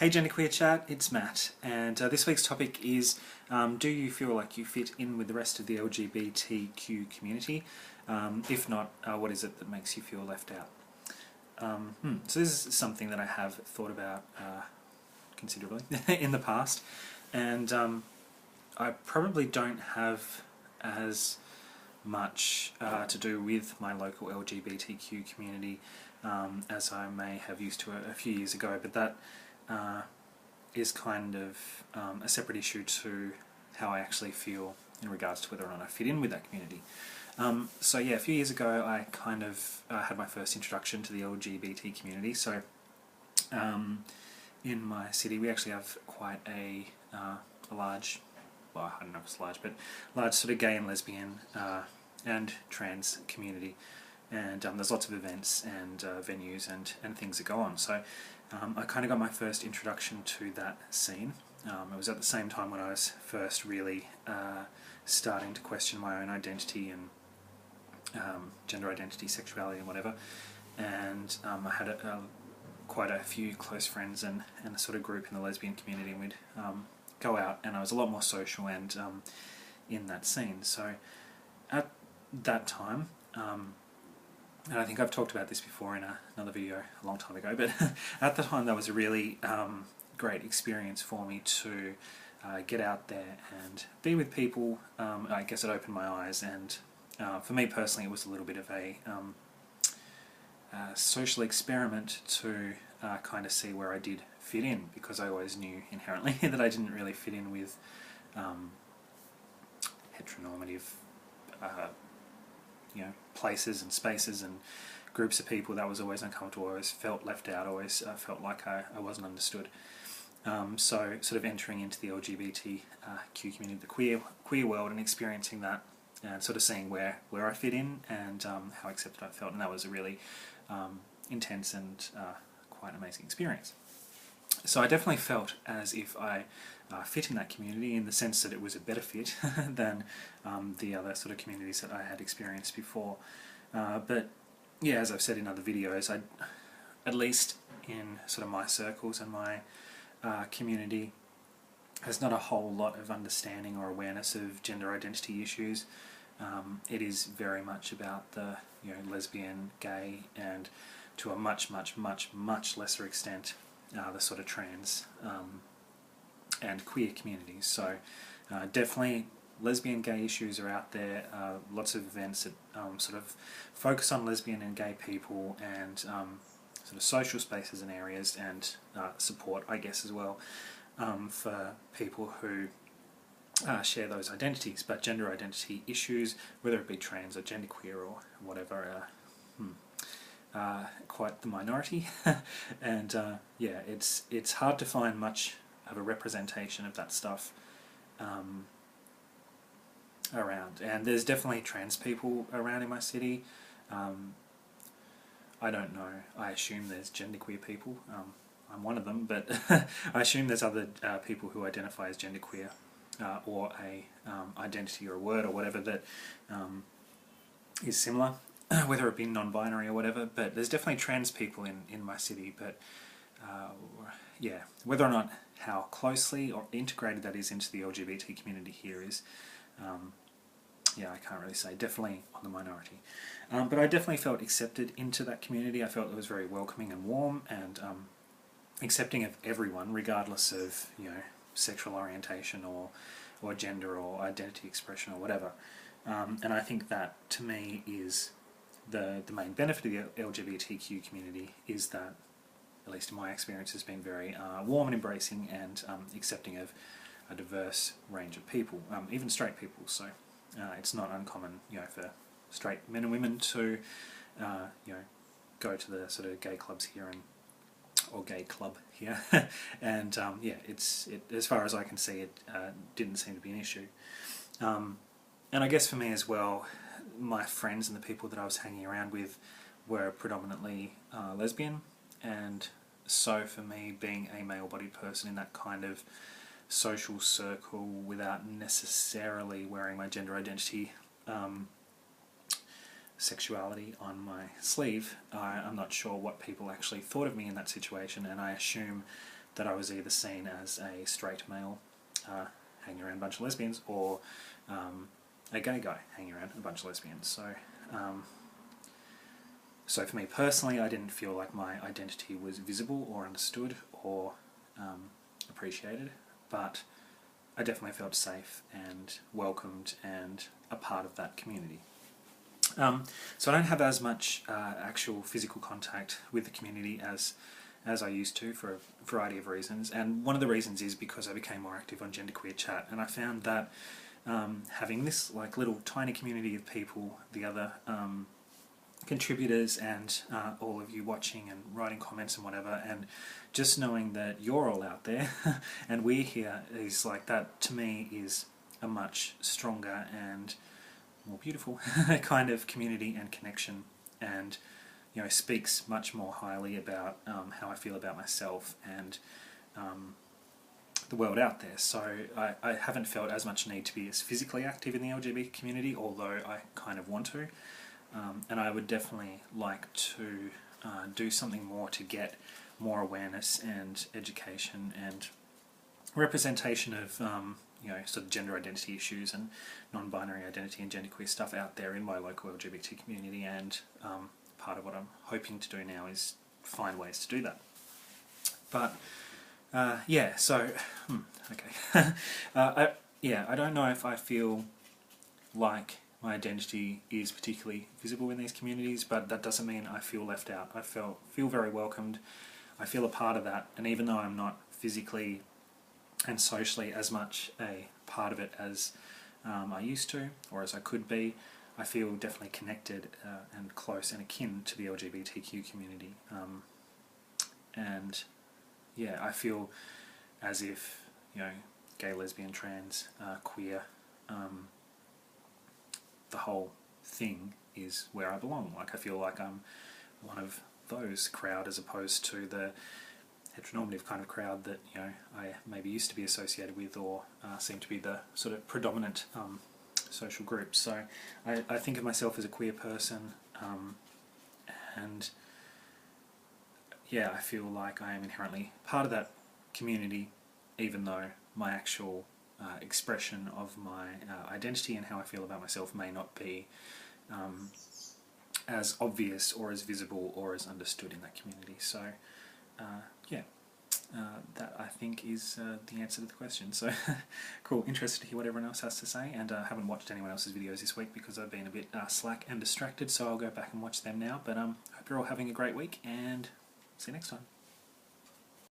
Hey GenderqueerChat, it's Matt, and this week's topic is do you feel like you fit in with the rest of the LGBTQ community? If not, what is it that makes you feel left out? So this is something that I have thought about considerably in the past, and I probably don't have as much to do with my local LGBTQ community as I may have used to a few years ago, but that is kind of a separate issue to how I actually feel in regards to whether or not I fit in with that community. So yeah, a few years ago I kind of had my first introduction to the LGBT community. So in my city we actually have quite a large, well, I don't know if it's large, but large sort of gay and lesbian and trans community, and there's lots of events and venues and things that go on. So I kind of got my first introduction to that scene. It was at the same time when I was first really starting to question my own identity and gender identity, sexuality and whatever, and I had quite a few close friends and a sort of group in the lesbian community, and we'd go out, and I was a lot more social and in that scene. So at that time, and I think I've talked about this before in another video a long time ago, but at the time that was a really great experience for me to get out there and be with people. I guess it opened my eyes, and for me personally it was a little bit of a social experiment to kind of see where I did fit in, because I always knew inherently that I didn't really fit in with heteronormative places and spaces and groups of people. That was always uncomfortable. I always felt left out. Always felt like I wasn't understood. So sort of entering into the LGBTQ community, the queer world, and experiencing that, and sort of seeing where I fit in and how accepted I felt, and that was a really intense and quite amazing experience. So I definitely felt as if I fit in that community, in the sense that it was a better fit than the other sort of communities that I had experienced before. But yeah, as I've said in other videos, at least in sort of my circles and my community, there's not a whole lot of understanding or awareness of gender identity issues. It is very much about the lesbian, gay, and to a much lesser extent the sort of trans and queer communities. So definitely lesbian, gay issues are out there. Lots of events that sort of focus on lesbian and gay people, and sort of social spaces and areas, and support, I guess, as well for people who share those identities. But gender identity issues, whether it be trans or genderqueer or whatever, quite the minority. And yeah, it's hard to find much of a representation of that stuff around. And there's definitely trans people around in my city. I don't know, I assume there's genderqueer people. I'm one of them, but I assume there's other people who identify as genderqueer, or a identity or a word or whatever that is similar, whether it be non-binary or whatever. But there's definitely trans people in my city. But yeah, whether or not how closely or integrated that is into the LGBT community here is, yeah, I can't really say. Definitely on the minority. But I definitely felt accepted into that community. I felt it was very welcoming and warm, and accepting of everyone, regardless of sexual orientation or gender or identity expression or whatever. And I think that, to me, is the main benefit of the LGBTQ community, is that, at least in my experience, has been very warm and embracing and accepting of a diverse range of people, even straight people. So it's not uncommon, for straight men and women to, go to the sort of gay clubs here or gay club here, and yeah, as far as I can see, it didn't seem to be an issue. And I guess for me as well, my friends and the people that I was hanging around with were predominantly lesbian, and so for me, being a male-bodied person in that kind of social circle without necessarily wearing my gender identity sexuality on my sleeve, I'm not sure what people actually thought of me in that situation, and I assume that I was either seen as a straight male hanging around a bunch of lesbians, or a gay guy hanging around a bunch of lesbians. So for me personally, I didn't feel like my identity was visible or understood or appreciated, but I definitely felt safe and welcomed and a part of that community. So I don't have as much actual physical contact with the community as I used to, for a variety of reasons, and one of the reasons is because I became more active on GenderqueerChat, and I found that having this like little tiny community of people, the other contributors and all of you watching and writing comments and whatever, and just knowing that you're all out there and we're here, is like, that to me is a much stronger and more beautiful kind of community and connection, and speaks much more highly about how I feel about myself and the world out there. So I haven't felt as much need to be as physically active in the LGBT community, although I kind of want to. And I would definitely like to do something more to get more awareness and education and representation of sort of gender identity issues and non-binary identity and genderqueer stuff out there in my local LGBT community, and part of what I'm hoping to do now is find ways to do that. But yeah, so okay. I don't know if I feel like my identity is particularly visible in these communities, but that doesn't mean I feel left out. I feel very welcomed. I feel a part of that, and even though I'm not physically and socially as much a part of it as I used to, or as I could be, I feel definitely connected and close and akin to the LGBTQ community. And yeah, I feel as if, gay, lesbian, trans, queer, the whole thing is where I belong. Like, I feel like I'm one of those crowd, as opposed to the heteronormative kind of crowd that I maybe used to be associated with, or seem to be the sort of predominant social group. So I think of myself as a queer person, and yeah, I feel like I am inherently part of that community, even though my actual expression of my identity and how I feel about myself may not be as obvious or as visible or as understood in that community. So yeah, that I think is the answer to the question. So cool, interested to hear what everyone else has to say, and I haven't watched anyone else's videos this week because I've been a bit slack and distracted, so I'll go back and watch them now. But hope you're all having a great week, and see you next time.